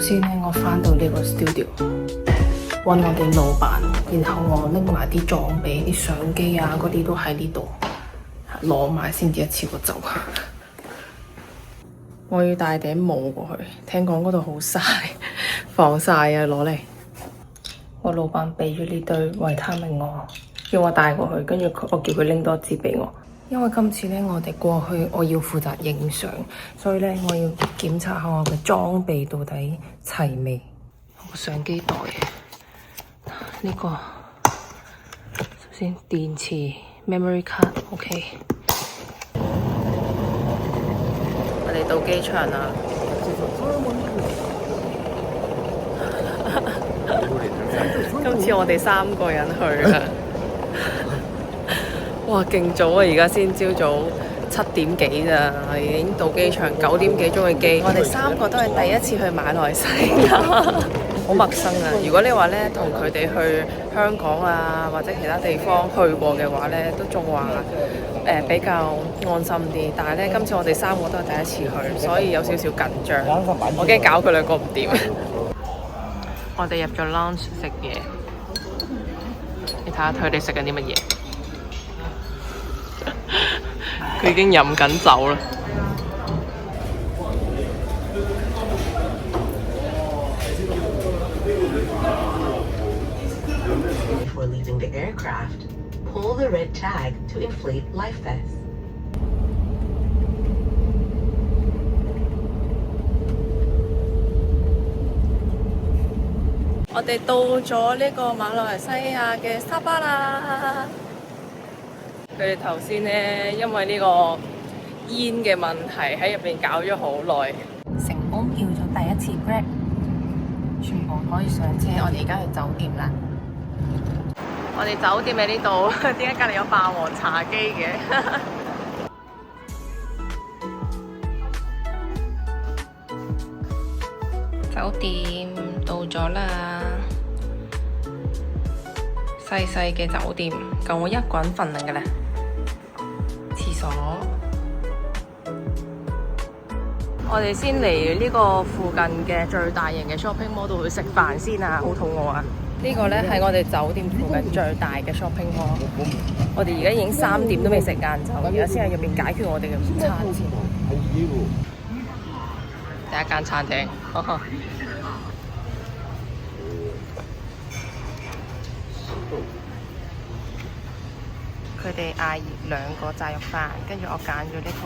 先咧，我翻到呢個 studio，揾我哋老闆，然後我拎埋啲裝備、啲相機啊嗰啲都喺呢度攞埋先至一次過走。我要帶頂帽過去，聽講嗰度好曬，防曬啊，攞嚟。我老闆俾咗呢堆維他命我，叫我帶過去，跟住我叫佢拎多支俾我。因為今次咧，我哋過去我要負責影相，所以咧我要檢查下我嘅裝備到底齊未。我相機袋呢個，首先電池 memory card，OK。我哋到機場啦。今次我哋3個人去啊！哇，勁早啊！而家先朝早7點幾咋，已經到機場9點幾鐘嘅機。我哋3個都係第一次去馬來西亞，好陌生啊！如果你話咧同佢哋去香港啊或者其他地方去過嘅話咧，都仲話比較安心啲。但係咧今次我哋3個都係第一次去，所以有少少緊張。我驚搞佢2個唔掂。我哋入咗 lunch 食嘢，你睇下佢哋食緊啲乜嘢。佢已經飲緊酒啦。Before leaving the aircraft, pull the red tag to inflate life vest. 我哋到咗呢個馬來西亞嘅沙巴啦。佢哋頭先呢，因為呢個煙嘅問題喺入邊搞咗好耐，成功叫咗第一次 Grab， 全部可以上車。我哋而家去酒店啦。我哋酒店喺呢度，點解隔離有霸王茶姬嘅？酒店到咗啦，細細嘅酒店，夠我一個人瞓㗎啦。廁所，我哋先嚟呢個附近嘅最大型嘅 shopping mall 度去食飯先啊！好肚餓啊！呢個呢係我哋酒店附近最大嘅 shopping mall。我哋而家已經3點都未食晏晝，而家先喺入邊解決我哋嘅午餐先。第一間餐廳。佢哋嗌2個炸肉飯，跟住我揀咗呢個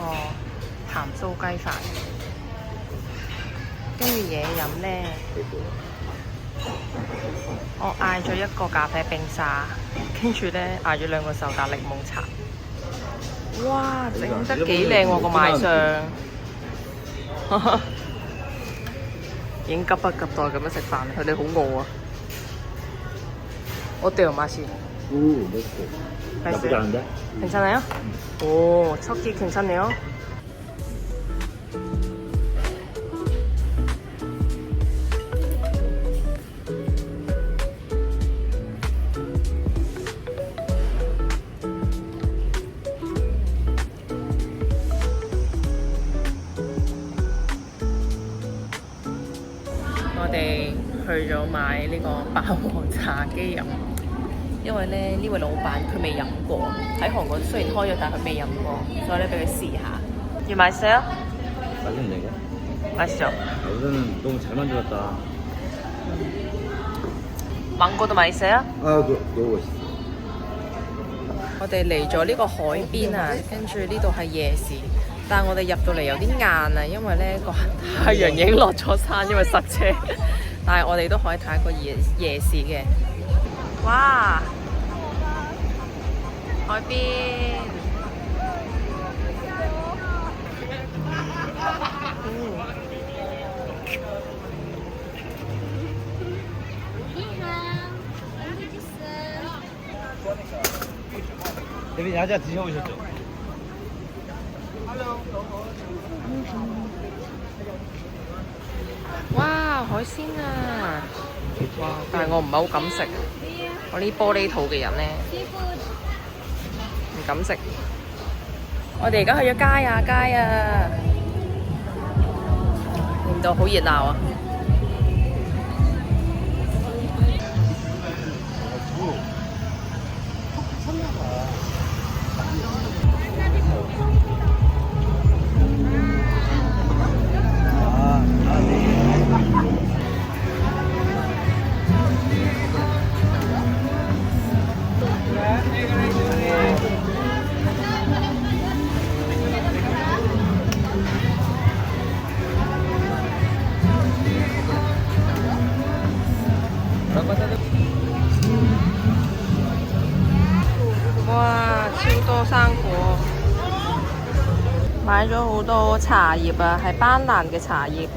鹹酥雞飯，跟住嘢飲呢，我嗌咗1個咖啡冰沙，跟住呢嗌咗2個手打檸檬茶。哇，整得幾靚喎個賣相，已經急不及待咁樣食飯，佢哋好餓啊！我掉馬士。괜찮아요? 오, 첫 끼 괜찮네요.我哋去咗買呢個霸王茶姬飲。因為咧呢位老闆佢未飲過，喺韓國雖然開咗，但係佢未飲過，所以咧俾佢試下。要買食啊？맛있는데 이거? 맛있죠? 우선은 너무 잘 만들었다. 망고도 맛있어요? 너무 맛있어. 我哋嚟咗呢個海邊啊，跟住呢度係夜市，但係我哋入到嚟有啲晏啊，因為咧個太陽已經落咗山，因為塞車。但係我哋都可以睇一個夜市嘅。哇！海邊，대리님 야자 드셔보셨죠?哇！海鮮啊！哇！但係我唔係好敢食，我呢玻璃肚嘅人咧唔敢食。我哋而家去咗街啊，令到好熱鬧啊！買咗好多茶葉啊，係班蘭嘅茶葉。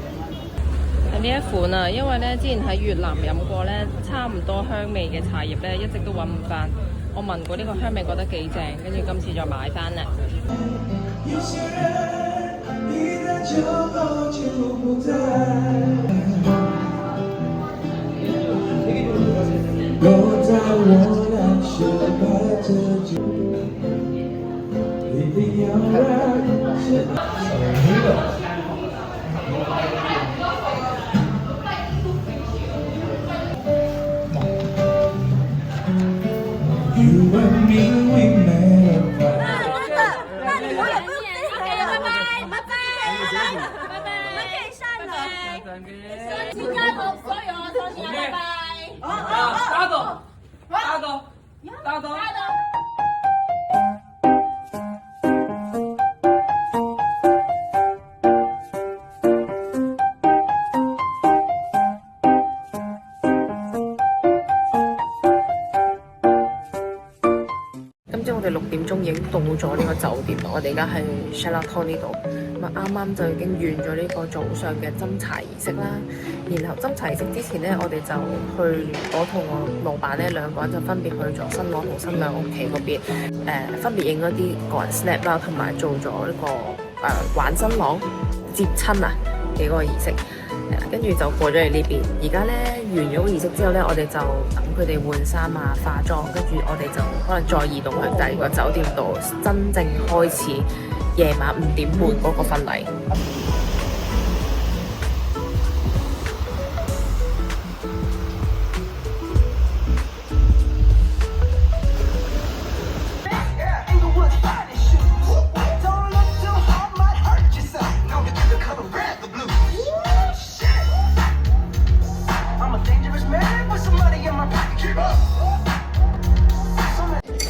係呢一款啊，因為咧之前喺越南飲過咧，差唔多香味嘅茶葉咧，一直都揾唔翻。我聞過呢個香味，覺得幾正，跟住今次再買翻啦。今朝我哋6點鐘已經到咗呢個酒店啦，我哋而家喺 Sheraton 呢度，咁啊啱啱就已經完咗呢個早上嘅斟茶儀式啦。然後斟茶儀式之前呢，我哋就去我同我老闆呢兩個人就分別去咗新郎同新娘屋企嗰邊，分別影咗啲個人 snap 啦，同埋做咗呢個玩新郎接親啊嘅嗰個儀式。跟住就過咗嚟呢邊，而家咧完咗個儀式之後咧，我哋就等佢哋換衫啊、化妝，跟住我哋就可能再移動去第二個酒店度，真正開始夜晚5點半嗰個婚禮。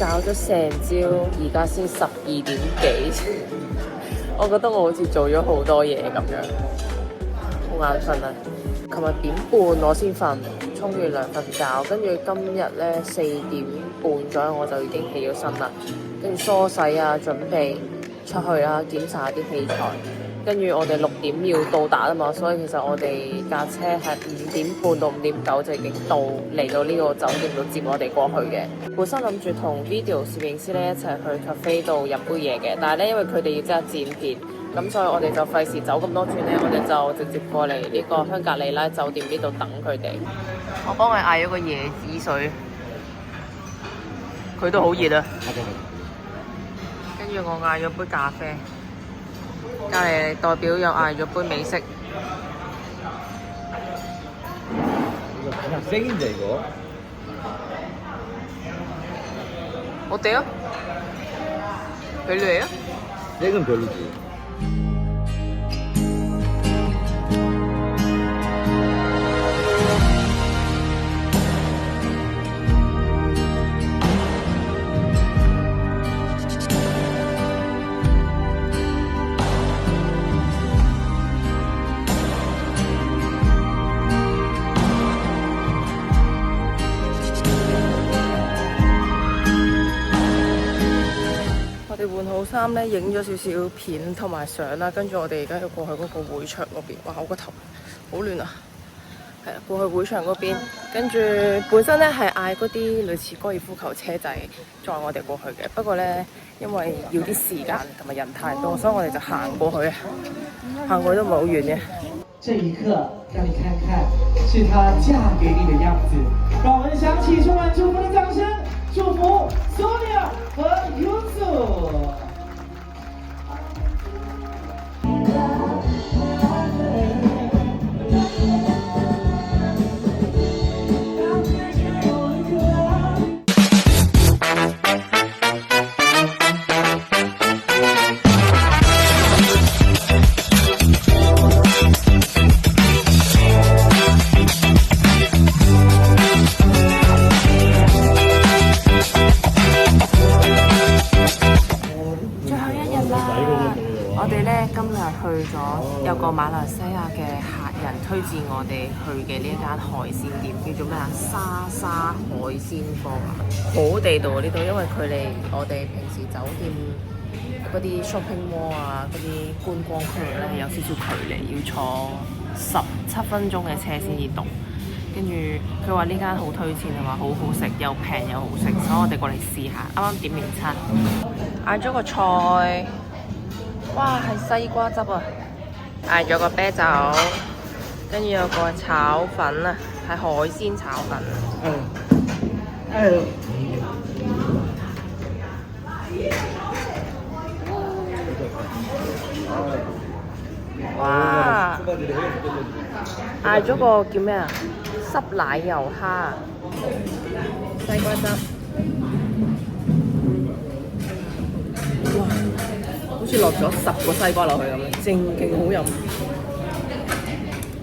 搞咗成朝，而家先12點幾，我覺得我好似做咗好多嘢咁樣，好眼瞓啊！琴日1點半我先瞓，沖完涼瞓覺，跟住今日咧4點半左右我就已經起咗身啦，跟住梳洗啊，準備出去啊，檢查下啲器材。跟住我哋6點要到達啊嘛，所以其實我哋架車係5點半到5點9就已經嚟到呢個酒店度接我哋過去嘅。本身諗住同 video 攝影師咧一齊去 cafe 度飲杯嘢嘅，但係咧因為佢哋要即刻剪片，咁所以我哋就費事走咁多轉咧，我哋就直接過嚟呢個香格里拉酒店呢度等佢哋。我幫佢嗌咗個椰子水，佢都好熱啊。跟住我嗌咗杯咖啡。隔離代表又嗌咗杯美式。그냥 생인데 이거? 어때요? 별로예요? 생은 별로지.我哋換好衫咧，影咗少少片同埋相啦，跟住我哋而家要過去嗰個會場嗰邊。哇！我個頭好亂啊！係啊，過去會場嗰邊，跟住本身咧係嗌嗰啲類似高爾夫球車仔載我哋過去嘅，不過咧因為要啲時間同埋人太多，所以我哋就行過去啊，行過去都唔係好遠嘅。這一刻，讓你看看是她嫁給你的樣子。讓我們響起充滿祝福的掌聲，祝福 Sonia 和 Yuzu。去咗有個馬來西亞嘅客人推薦我哋去嘅呢一間海鮮店，叫做咩啊？沙沙海鮮坊啊，好地道呢度，因為佢離我哋平時酒店嗰啲 shopping mall 啊，嗰啲觀光區域咧有少少距離，要坐17分鐘嘅車先至到。跟住佢話呢間好推薦，係話好好食，又平又好食，所以我哋過嚟試下。啱啱點完餐，嗌咗個菜，哇係西瓜汁啊！嗌咗個啤酒，跟住有個炒粉啊，係海鮮炒粉。哇！嗌咗個叫咩啊？濕奶油蝦，西瓜汁。哇！好似落咗10個西瓜落去咁樣，正勁好飲。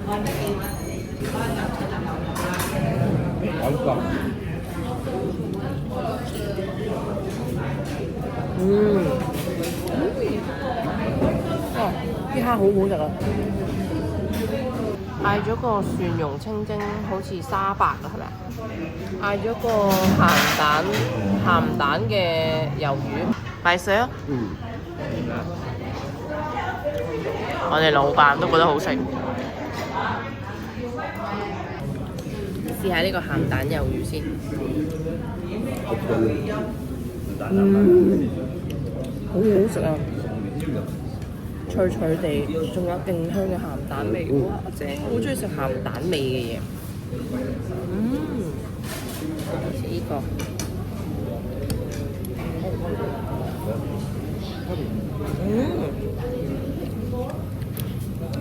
哇！啲蝦好好食啊！嗌咗個蒜蓉清蒸，好似沙白啊，係咪啊？嗌咗個鹹蛋嘅魷魚，白色啊！我哋老闆都覺得好食。試下呢個鹹蛋魷魚先。好好食啊！脆脆地，仲有勁香嘅鹹蛋味，哇正！好中意食鹹蛋味嘅嘢。食呢個。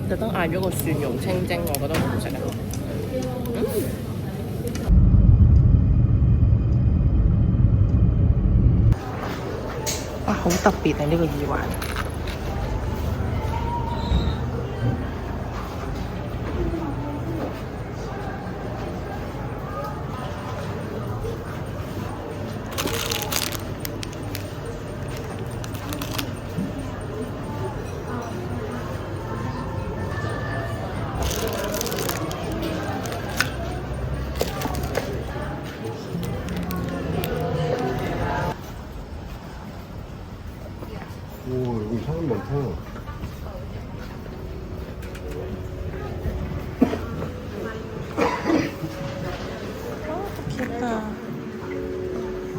特登嗌咗個蒜蓉清蒸，我覺得好好食啊！哇，好特別啊！呢個耳環。오, 여기 사람 많다. 귀엽다.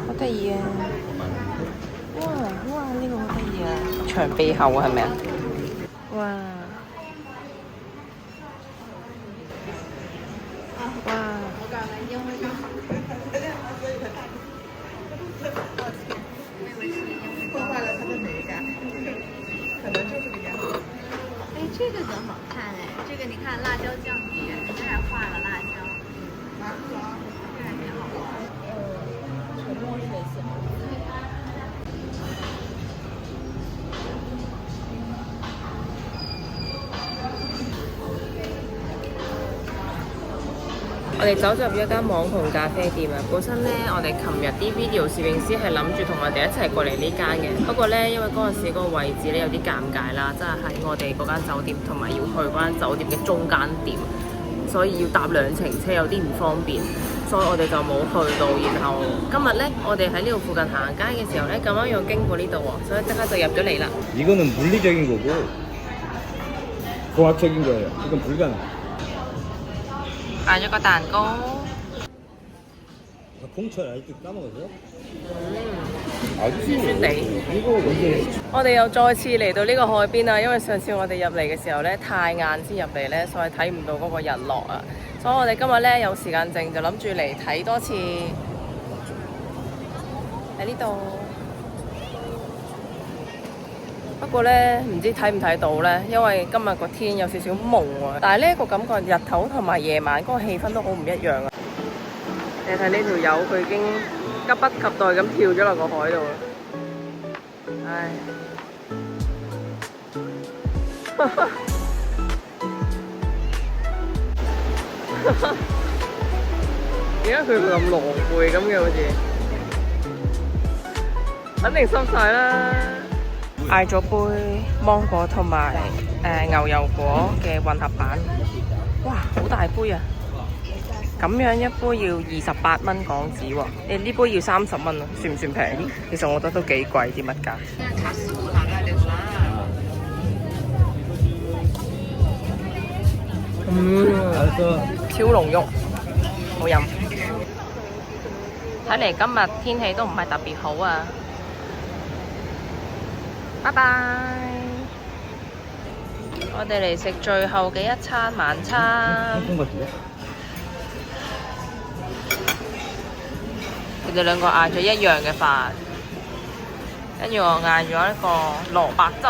好得意啊！哇，呢個好得意啊！長臂猴係咪啊？哇！哎，这个很好看哎，这个你看辣椒酱底，人家还画了辣椒，这还挺好玩。我哋走入一間網紅咖啡店啊！本身呢，我哋琴日啲 video 攝影師係諗住同我哋一齊過嚟呢間嘅，不過呢，因為嗰陣時嗰個位置呢有啲尷尬啦，即係喺我哋嗰間酒店同埋要去嗰間酒店嘅中間點，所以要搭2程車有啲唔方便，所以我哋就冇去到。然後今日呢，我哋喺呢度附近行街嘅時候呢，咁啱又經過呢度喎，所以即刻就入咗嚟啦。이거는 물리적인 거고 과학적인 거예요. 이건 불가능. 嗌咗個蛋糕。 공천 아직도 까먹었어요? 酸酸地。 이거 이제 我哋又再次嚟到呢個海邊啦，因為上次我哋入嚟嘅時候咧太晏先入嚟咧，所以睇唔到嗰個日落啊。所以我哋今日咧有時間剩，就諗住嚟睇多次喺呢度。不過咧唔知睇唔睇到咧，因為今日個天有少少蒙喎。但係呢個感覺日頭同埋夜晚嗰個氣氛都好唔一樣啊！你睇呢條友，佢已經急不及待咁跳咗落個海度啦。唉，點解佢會咁狼狽咁嘅？好似肯定濕晒啦。嗌咗杯芒果同埋牛油果嘅混合版，哇，好大杯啊！咁樣一杯要28蚊港紙喎，呢杯要30蚊啊，算唔算平？其實我覺得都幾貴啲物價。超濃郁，好飲。睇嚟今日天氣都唔係特別好啊！拜拜。我哋嚟食最後嘅一餐晚餐。佢哋兩個嗌咗一樣嘅飯，跟住我嗌咗一個蘿蔔汁。